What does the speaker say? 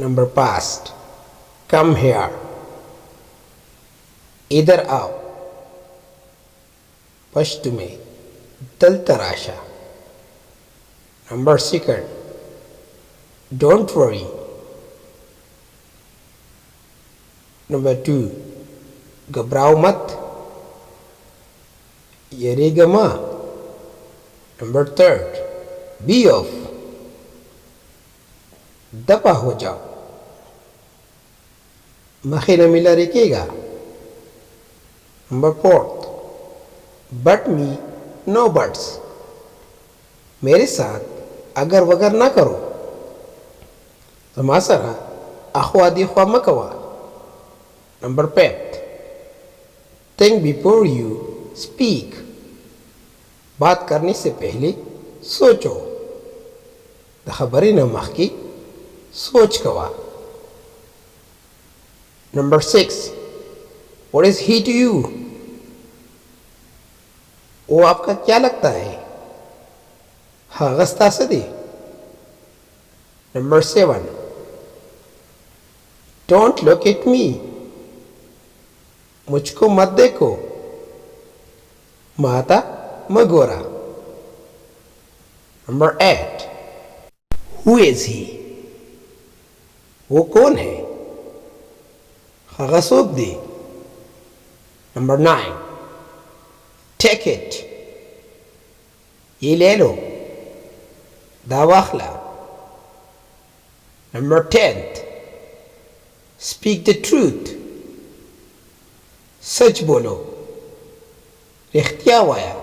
Number past. Come here. इधर आओ. पश्चिमे. दल तराशा. Number second. Don't worry. Number two. घबराओ मत. यरेगा मा. Number third. Be off. दफा हो जाओ. मखीना मिला रखेगा. Number fourth. But me, no buts. मेरे साथ अगर वगर ना करो. समासरा अखवादी ख्वा Makwa. Number fifth. Think before you speak. बात करने से पहले सोचो. द खबरें न मखकी सोच कवा. Number 6. What is he to you? वो आपका क्या लगता है? हाँ गस्ता से दे. Number 7. Don't look at me. मुझको मत देखो. माता मगोरा. Number 8. Who is he? वो कौन है? खगसोब दे. Number 9. Take it. ये ले लो. दावाखला. Number 10. Speak the truth. सच बोलो. रिख्तिया वाया.